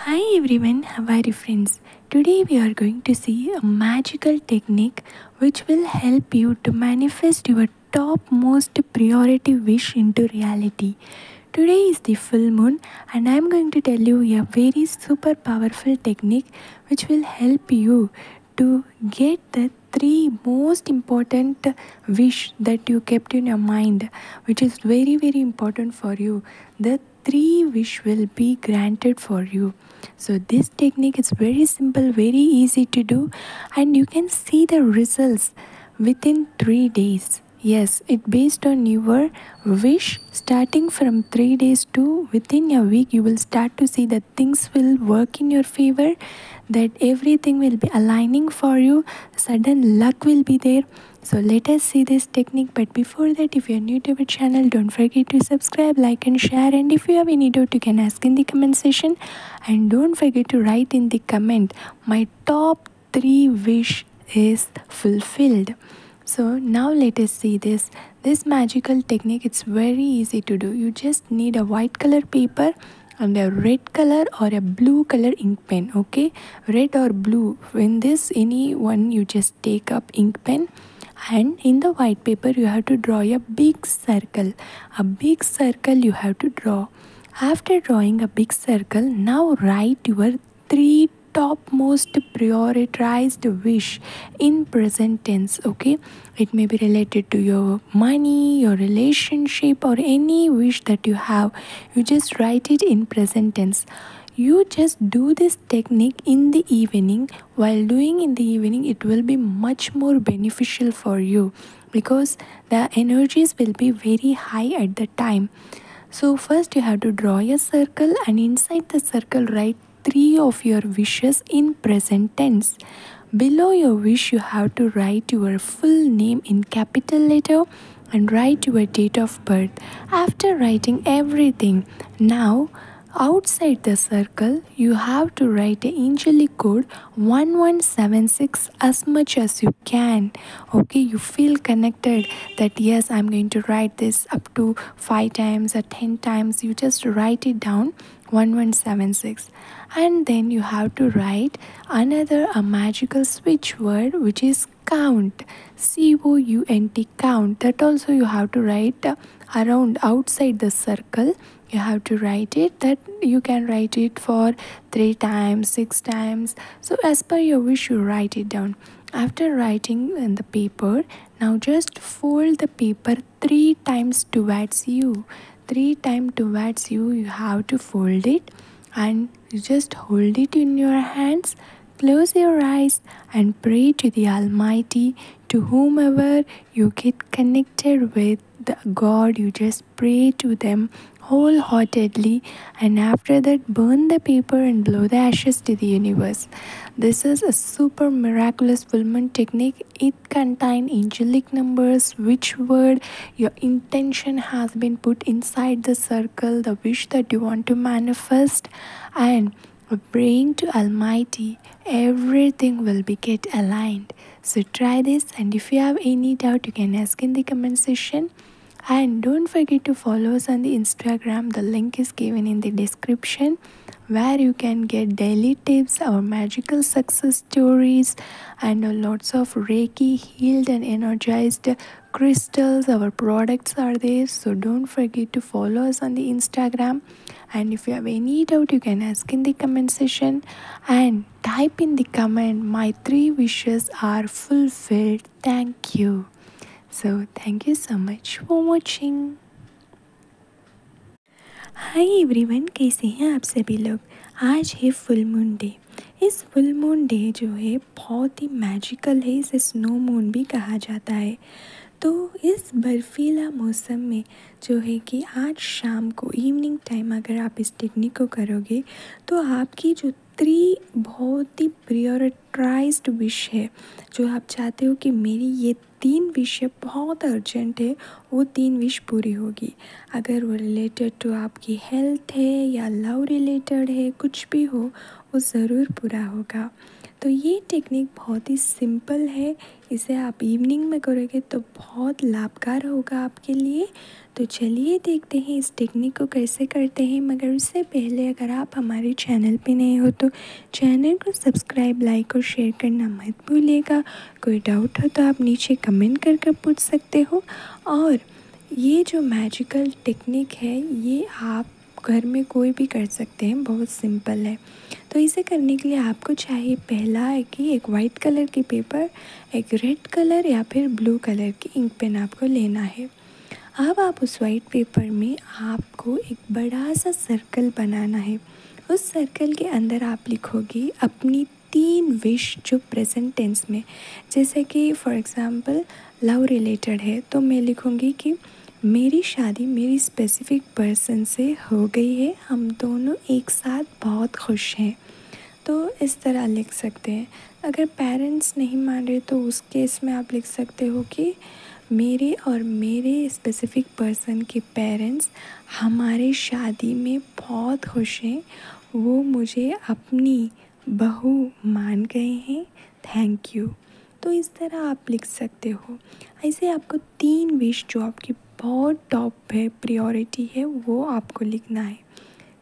Hi everyone, how are you friends? Today we are going to see a magical technique which will help you to manifest your topmost priority wish into reality. Today is the full moon and I am going to tell you a very super powerful technique which will help you to get the three most important wish that you kept in your mind, which is very important for you. The three wish will be granted for you. So this technique is very simple, very easy to do, and you can see the results within 3 days. Yes, it based on your wish. Starting from 3 days to within a week, you will start to see that things will work in your favor, that everything will be aligning for you, sudden luck will be there. So let us see this technique. But before that, if you're new to our channel, don't forget to subscribe, like and share. And if you have any doubt, you can ask in the comment section. And don't forget to write in the comment, my top 3 wish is fulfilled. So now let us see this magical technique. It's very easy to do. You just need a white color paper and a red color or a blue color ink pen. Okay, red or blue, in this any one you just take up ink pen, and in the white paper you have to draw a big circle. A big circle you have to draw. After drawing a big circle, now write your three topmost prioritized wish in present tense. Okay, it may be related to your money, your relationship, or any wish that you have. You just write it in present tense. You just do this technique in the evening. While doing in the evening, it will be much more beneficial for you because the energies will be very high at the time. So first you have to draw a circle, and inside the circle write 3 of your wishes in present tense. Below your wish you have to write your full name in capital letter and write your date of birth. After writing everything, now outside the circle you have to write a angelic code 1176 as much as you can. Okay, you feel connected that yes, I'm going to write this up to 5 times or 10 times. You just write it down 1176, and then you have to write another a magical switch word which is count, count, count. That also you have to write around outside the circle. You have to write it, that you can write it for 3 times, 6 times. So as per your wish you write it down. After writing in the paper, now just fold the paper 3 times towards you. 3 times towards you, you have to fold it, and you just hold it in your hands. Close your eyes and pray to the Almighty, to whomever you get connected with, the God. You just pray to them wholeheartedly, and after that burn the paper and blow the ashes to the universe. This is a super miraculous full moon technique. It contains angelic numbers, which word your intention has been put inside the circle, the wish that you want to manifest, and praying to Almighty, everything will be get aligned. So try this, and if you have any doubt you can ask in the comment section. And don't forget to follow us on the Instagram. The link is given in the description, where you can get daily tips, our magical success stories, and lots of Reiki healed and energized crystals. Our products are there. So don't forget to follow us on the Instagram. And if you have any doubt, you can ask in the comment section and type in the comment, my 3 wishes are fulfilled. Thank you. So thank you so much for watching. Hi everyone, कैसे हैं आप सभी लोग। आज है full moon day. इस full moon day जो है बहुत ही मैजिकल है। इसे स्नो मून भी कहा जाता है। तो इस बर्फीला मौसम में जो है कि आज शाम को इवनिंग टाइम अगर आप इस टेक्निक को करोगे तो आपकी जो 3 बहुत ही प्रायोरिटाइज्ड विश है, जो आप चाहते हो कि मेरी ये 3 विश है बहुत अर्जेंट है, वो 3 विश पूरी होगी। अगर वो रिलेटेड टू आपकी हेल्थ है या लव रिलेटेड है, कुछ भी हो वो ज़रूर पूरा होगा। तो ये टेक्निक बहुत ही सिंपल है, इसे आप इवनिंग में करोगे तो बहुत लाभकार होगा आपके लिए। तो चलिए देखते हैं इस टेक्निक को कैसे करते हैं। मगर उससे पहले अगर आप हमारे चैनल पे नए हो तो चैनल को सब्सक्राइब, लाइक और शेयर करना मत भूलिएगा। कोई डाउट हो तो आप नीचे कमेंट करके पूछ सकते हो। और ये जो मैजिकल टेक्निक है ये आप घर में कोई भी कर सकते हैं, बहुत सिंपल है। तो इसे करने के लिए आपको चाहिए पहला है कि एक वाइट कलर की पेपर, एक रेड कलर या फिर ब्लू कलर की इंक पेन आपको लेना है। अब आप उस वाइट पेपर में आपको एक बड़ा सा सर्कल बनाना है। उस सर्कल के अंदर आप लिखोगी अपनी 3 विश जो प्रेजेंट टेंस में, जैसे कि फॉर एग्ज़ाम्पल लव रिलेटेड है तो मैं लिखूँगी कि मेरी शादी मेरी स्पेसिफिक पर्सन से हो गई है, हम दोनों एक साथ बहुत खुश हैं। तो इस तरह लिख सकते हैं। अगर पेरेंट्स नहीं मान रहे तो उस केस में आप लिख सकते हो कि मेरे और मेरे स्पेसिफिक पर्सन के पेरेंट्स हमारे शादी में बहुत खुश हैं, वो मुझे अपनी बहू मान गए हैं, थैंक यू। तो इस तरह आप लिख सकते हो। ऐसे आपको 3 विश जो आपकी बहुत टॉप है, प्रायोरिटी है, वो आपको लिखना है।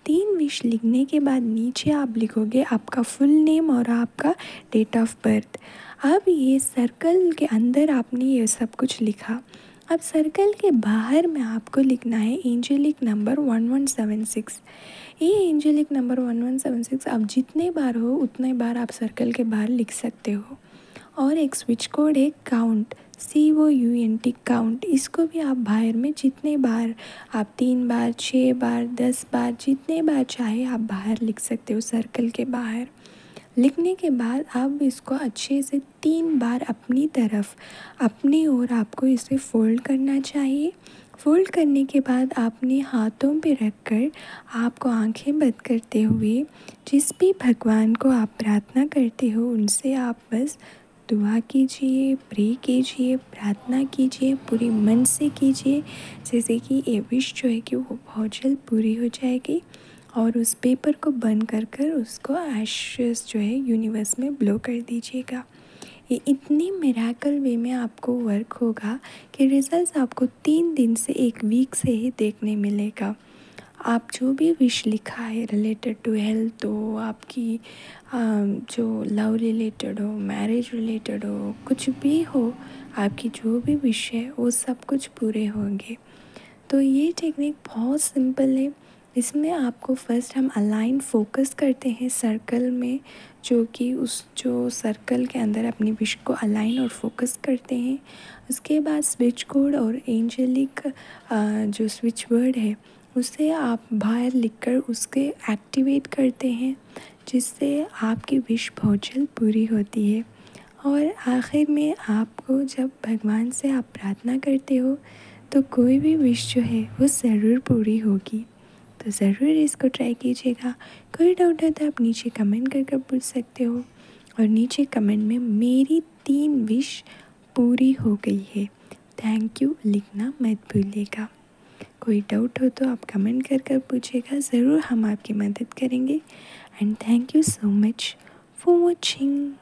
3 विश लिखने के बाद नीचे आप लिखोगे आपका फुल नेम और आपका डेट ऑफ बर्थ। अब ये सर्कल के अंदर आपने ये सब कुछ लिखा। अब सर्कल के बाहर में आपको लिखना है एंजेलिक नंबर 1176। ये एंजेलिक नंबर 1176 आप जितने बार हो उतने बार आप सर्कल के बाहर लिख सकते हो। और एक स्विच कोड है काउंट, COUNT काउंट, इसको भी आप बाहर में जितने बार आप 3 बार, 6 बार, 10 बार, जितने बार चाहे आप बाहर लिख सकते हो सर्कल के बाहर। लिखने के बाद अब इसको अच्छे से 3 बार अपनी तरफ, अपनी ओर आपको इसे फोल्ड करना चाहिए। फोल्ड करने के बाद अपने हाथों पे रखकर आपको आंखें बंद करते हुए जिस भी भगवान को आप प्रार्थना करते हो उनसे आप बस दुआ कीजिए, प्रे कीजिए, प्रार्थना कीजिए, पूरी मन से कीजिए, जैसे कि ये विश जो है कि वो बहुत जल्द पूरी हो जाएगी। और उस पेपर को बंद कर कर उसको एशेस जो है यूनिवर्स में ब्लो कर दीजिएगा। ये इतनी मिरेकल वे में आपको वर्क होगा कि रिजल्ट्स आपको 3 दिन से 1 वीक से ही देखने मिलेगा। आप जो भी विश लिखा है रिलेटेड टू हेल्थ हो, आपकी जो लव रिलेटेड हो, मैरिज रिलेटेड हो, कुछ भी हो, आपकी जो भी विश है वो सब कुछ पूरे होंगे। तो ये टेक्निक बहुत सिंपल है। इसमें आपको फर्स्ट हम अलाइन फोकस करते हैं सर्कल में, जो कि उस जो सर्कल के अंदर अपनी विश को अलाइन और फोकस करते हैं। उसके बाद स्विच कोड और एंजेलिक जो स्विच वर्ड है उसे आप बाहर लिखकर उसके एक्टिवेट करते हैं, जिससे आपकी विश बहुत जल्द पूरी होती है। और आखिर में आपको जब भगवान से आप प्रार्थना करते हो तो कोई भी विश जो है वो ज़रूर पूरी होगी। तो ज़रूर इसको ट्राई कीजिएगा। कोई डाउट है तो आप नीचे कमेंट करके पूछ सकते हो। और नीचे कमेंट में मेरी 3 विश पूरी हो गई है, थैंक यू लिखना मत भूलिएगा। कोई डाउट हो तो आप कमेंट कर पूछिएगा, ज़रूर हम आपकी मदद करेंगे। And thank you so much for watching.